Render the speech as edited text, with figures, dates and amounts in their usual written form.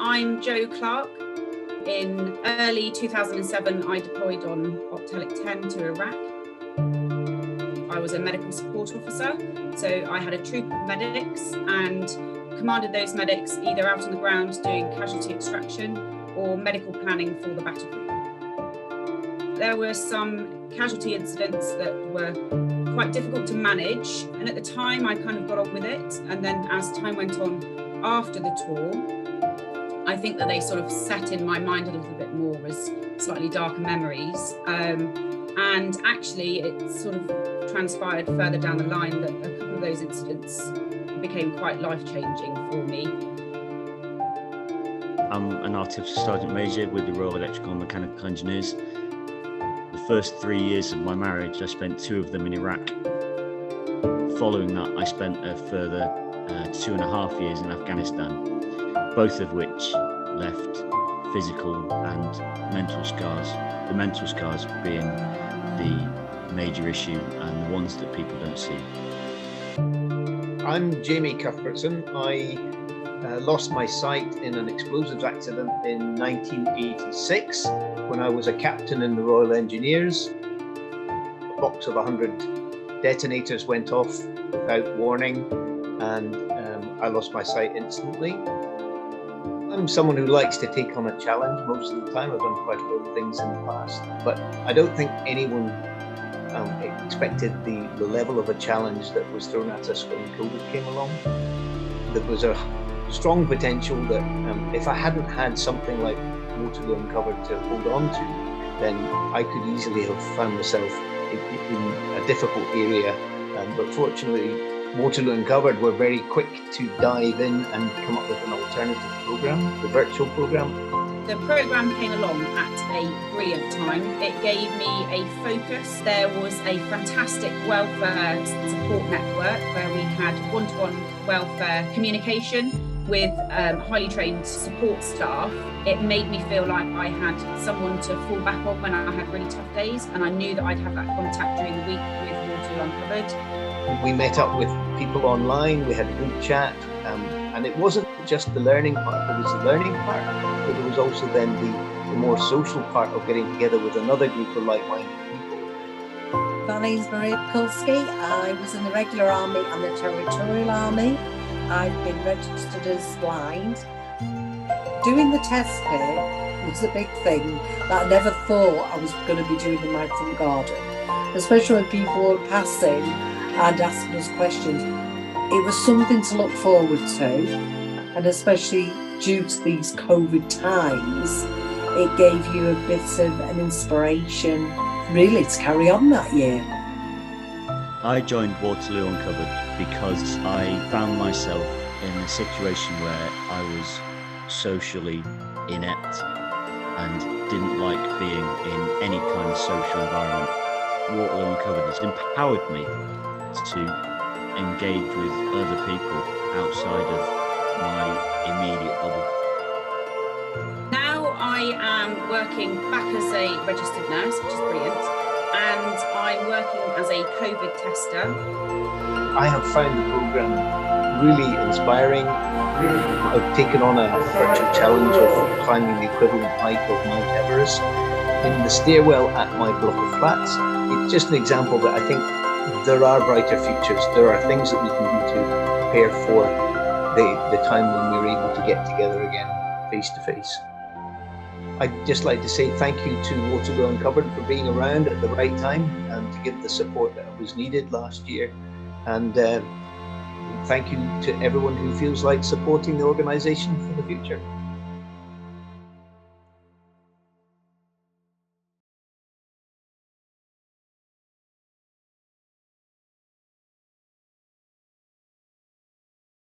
I'm Jo Clark. In early 2007, I deployed on Octelic 10 to Iraq. I was a medical support officer, so I had a troop of medics and commanded those medics either out on the ground doing casualty extraction or medical planning for the battle group. There were some casualty incidents that were quite difficult to manage, and at the time I kind of got on with it, and then as time went on after the tour, I think that they sort of set in my mind a little bit more as slightly darker memories, and actually it sort of transpired further down the line that a couple of those incidents became quite life-changing for me. I'm an artificial sergeant major with the Royal Electrical and Mechanical Engineers. The first 3 years of my marriage, I spent 2 of them in Iraq. Following that, I spent a further 2.5 years in Afghanistan, both of which left physical and mental scars. The mental scars being the major issue and the ones that people don't see. I'm Jamie Cuthbertson. I lost my sight in an explosives accident in 1986 when I was a captain in the Royal Engineers. A box of 100 detonators went off without warning, and I lost my sight instantly. I'm someone who likes to take on a challenge most of the time. I've done quite a lot of things in the past, but I don't think anyone expected the level of a challenge that was thrown at us when COVID came along. There was a strong potential that if I hadn't had something like Waterloo Uncovered to hold on to, then I could easily have found myself in a difficult area. But fortunately, Waterloo Uncovered were very quick to dive in and come up with an alternative program, the virtual program. The programme came along at a brilliant time. It gave me a focus. There was a fantastic welfare support network where we had one-to-one welfare communication with highly trained support staff. It made me feel like I had someone to fall back on when I had really tough days, and I knew that I'd have that contact during the week with Waterloo Uncovered. We met up with people online, we had a group chat, and it wasn't just the learning part, there was the learning part, but there was also then the more social part of getting together with another group of like-minded people. My name's Kulskys. I was in the regular army and the territorial army. I've been registered as blind. Doing the test here was a big thing that I never thought I was going to be doing in my front garden, especially when people were passing and asking us questions. It was something to look forward to, and especially due to these COVID times, it gave you a bit of an inspiration really to carry on that year. I joined Waterloo Uncovered because I found myself in a situation where I was socially inept and didn't like being in any kind of social environment. Waterloo Uncovered has empowered me to engage with other people outside of my immediate bubble. Now I am working back as a registered nurse, which is brilliant, and I'm working as a COVID tester. I have found the programme really inspiring. I've taken on a virtual challenge of climbing the equivalent height of Mount Everest in the stairwell at my block of flats. It's just an example that I think there are brighter futures. There are things that we can do to prepare for the time when we're able to get together again face to face. I'd just like to say thank you to Waterloo Uncovered for being around at the right time and to give the support that was needed last year. And thank you to everyone who feels like supporting the organisation for the future.